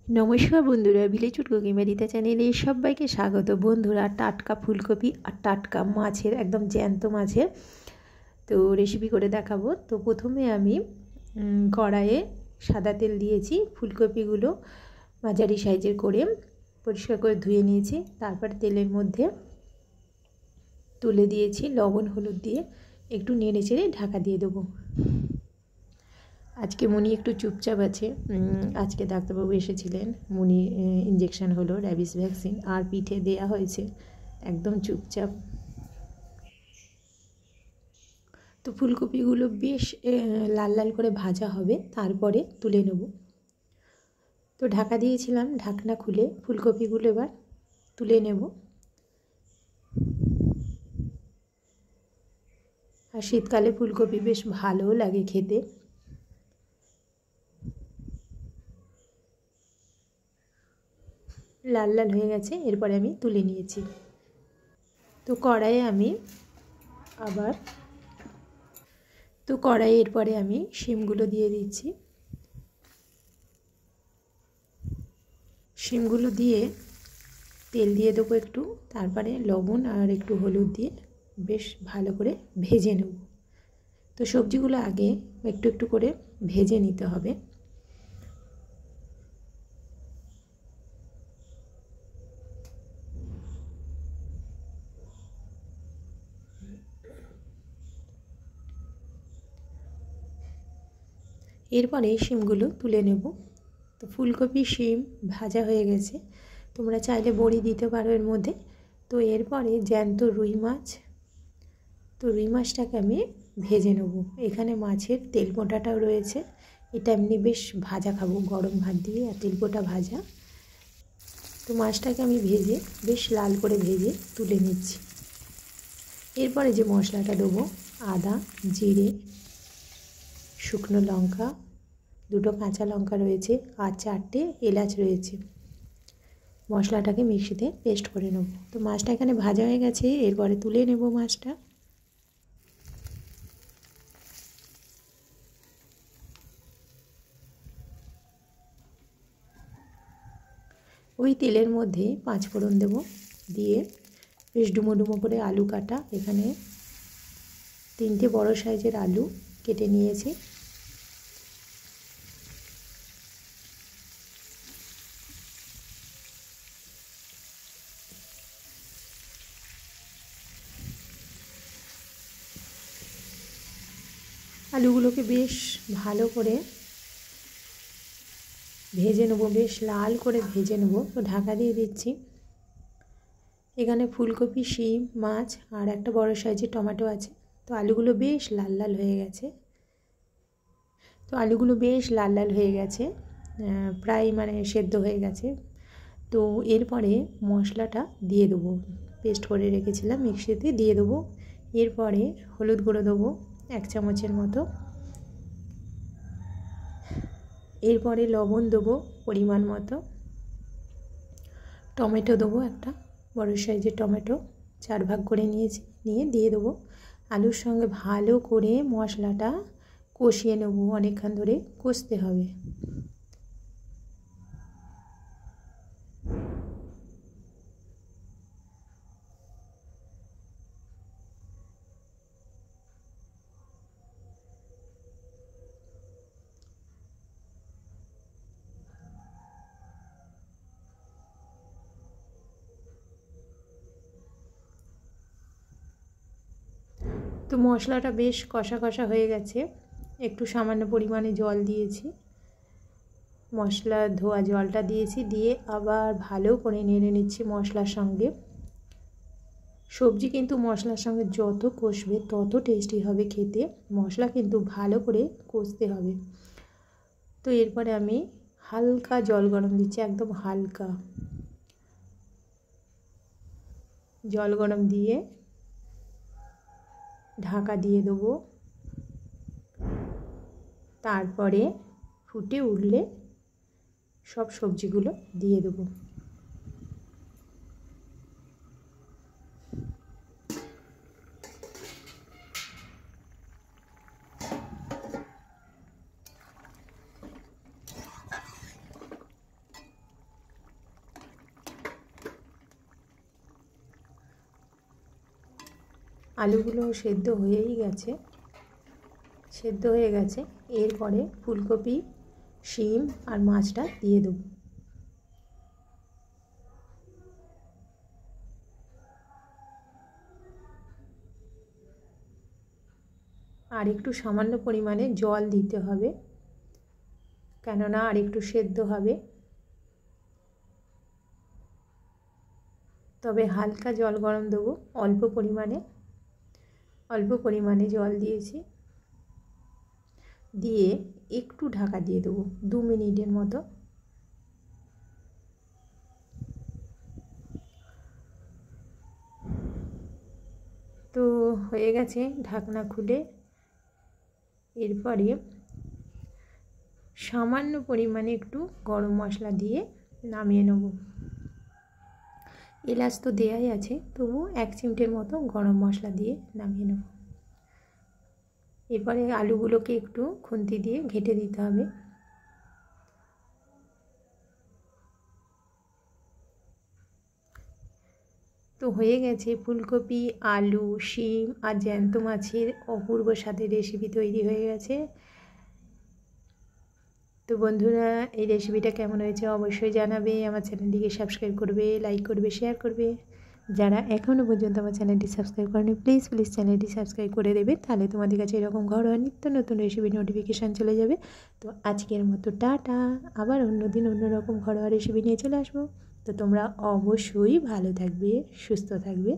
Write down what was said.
নমস্কার বন্ধুরা, village cooking বাড়িতে চ্যানেলে সবাইকে স্বাগত। বন্ধুরা, টাটকা ফুলকপি আর টাটকা মাছের, একদম জ্যান্ত মাছের তো রেসিপি করে দেখাবো। তো প্রথমে আমি কড়াইয়ে সাদা তেল দিয়েছি। ফুলকপিগুলো মাঝারি সাইজের করে পরিষ্কার করে ধুয়ে নিয়েছি। তারপর তেলের মধ্যে তুলে দিয়েছি, লবণ হলুদ দিয়ে একটু নেড়ে চেড়ে ঢাকা দিয়ে দেবো। আজকে মুনি একটু চুপচাপ আছে। আজকে ডাক্তারবাবু এসেছিলেন, মুনি ইঞ্জেকশন হলো, র্যাবিস ভ্যাকসিন, আর পিঠে দেয়া হয়েছে, একদম চুপচাপ। তো ফুলকপিগুলো বেশ লাল লাল করে ভাজা হবে, তারপরে তুলে নেব। তো ঢাকা দিয়েছিলাম, ঢাকনা খুলে ফুলকপিগুলো এবার তুলে নেব। আর শীতকালে ফুলকপি বেশ ভালোও লাগে খেতে। লাল লাল হয়ে গেছে, এরপরে আমি তুলে নিয়েছি। তো কড়াইয়ে এরপরে আমি শিমগুলো দিয়ে দিচ্ছি। শিমগুলো দিয়ে তেল দিয়ে দেবো একটু, তারপরে লবণ আর একটু হলুদ দিয়ে বেশ ভালো করে ভেজে নেব। তো সবজিগুলো আগে একটু একটু করে ভেজে নিতে হবে। এরপরে শিমগুলো তুলে নেব। তো ফুলকপি শিম ভাজা হয়ে গেছে, তোমরা চাইলে বড়ি দিতে পারো এর মধ্যে। তো এরপরে জ্যান্ত রুই মাছ, তো রুই মাছটাকে আমি ভেজে নেব। এখানে মাছের তেলপোঁটাটাও রয়েছে, এটা এমনি বেশ ভাজা খাবো গরম ভাত দিয়ে, আর তেলপোঁটা ভাজা। তো মাছটাকে আমি ভেজে বেশ লাল করে ভেজে তুলে নিচ্ছি। এরপরে যে মশলাটা দেবো, আদা, জিরে, শুকনো লঙ্কা, দুটো কাঁচা লঙ্কা রয়েছে, আর 4টে এলাচ রয়েছে। মশলাটাকে মিক্সিতে পেস্ট করে নেব। তো মাছটা এখানে ভাজা হয়ে গেছে, এরপরে তুলে নেব মাছটা। ওই তেলের মধ্যে 5 ফোড়ন দেব, দিয়ে বেশ ডুমো ডুমো করে আলু কাটা, এখানে 3টে বড় সাইজের আলু কেটে নিয়েছি। আলুগুলোকে বেশ ভালো করে ভেজে নেব, বেশ লাল করে ভেজে নেব। তো ঢাকা দিয়ে দিচ্ছি। এখানে ফুলকপি, শিম, মাছ আর একটা বড় সাইজের টমেটো আছে। তো আলুগুলো বেশ লাল লাল হয়ে গেছে। প্রায় সেদ্ধ হয়ে গেছে। তো এরপরে মশলাটা দিয়ে দেবো, পেস্ট করে রেখেছিলাম মিক্সিতে দিয়ে দেবো। এরপরে হলুদ গুঁড়ো দেবো 1 চামচের মতো। এরপরে লবণ দেবো পরিমাণ মতো। টমেটো দেবো, একটা বড় সাইজের টমেটো 4 ভাগ করে নিয়েছি, নিয়ে দিয়ে দেবো। আলুর সঙ্গে ভালো করে মশলাটা কষিয়ে নেব, অনেকক্ষণ ধরে কষতে হবে। তো মশলাটা বেশ কষা কষা হয়ে গেছে, একটু সামান্য পরিমাণে জল দিয়েছি, মশলা ধোয়া জলটা দিয়েছি, দিয়ে আবার ভালো করে নেড়ে নিচ্ছি মশলার সঙ্গে। সবজি কিন্তু মশলার সঙ্গে যত কষবে তত টেস্টি হবে খেতে, মশলা কিন্তু ভালো করে কষতে হবে। তো এরপরে আমি হালকা জল গরম দিচ্ছি, একদম হালকা জল গরম দিয়ে ঢাকা দিয়ে দেবো। তারপরে ফুটে উঠলে সব সবজিগুলো দিয়ে দেবো। আলুগুলো সেদ্ধ হয়েই গেছে, সেদ্ধ হয়ে গেছে। এরপরে ফুলকপি, শিম আর মাছটা দিয়ে দেবো। আর একটু সামান্য পরিমাণে জল দিতে হবে, কেননা আর একটু সেদ্ধ হবে। তবে হালকা জল গরম দেবো, অল্প পরিমাণে জল দিয়েছি। দিয়ে একটু ঢাকা দিয়ে দেবো 2 মিনিটের মতো। তো হয়ে গেছে ঢাকনা খুলে। এরপরে সামান্য পরিমাণে একটু গরম মশলা দিয়ে নামিয়ে নেব। এলাচ তো দেয়াই আছে, তবু 1 চিমটের মতো গরম মশলা দিয়ে নামিয়ে নেব। এরপরে আলুগুলোকে একটু খুন্তি দিয়ে ঘেঁটে দিতে হবে। তো হয়ে গেছে ফুলকপি, আলু, শিম আর জ্যান্ত মাছের অপূর্ব স্বাদের রেসিপি তৈরি হয়ে গেছে। তো বন্ধুরা, এই রেসিপিটা কেমন হয়েছে অবশ্যই জানাবে। আমার চ্যানেলটিকে সাবস্ক্রাইব করবে, লাইক করবে, শেয়ার করবে। যারা এখনও পর্যন্ত আমার চ্যানেলটি সাবস্ক্রাইব করেনি প্লিজ চ্যানেলটি সাবস্ক্রাইব করে দেবে, তাহলে তোমাদের কাছে এরকম ঘরোয়া নিত্য নতুন রেসিপি নোটিফিকেশান চলে যাবে। তো আজকের মতো টাটা, আবার অন্যদিন অন্যরকম ঘরোয়া রেসিপি নিয়ে চলে আসবো। তো তোমরা অবশ্যই ভালো থাকবে, সুস্থ থাকবে।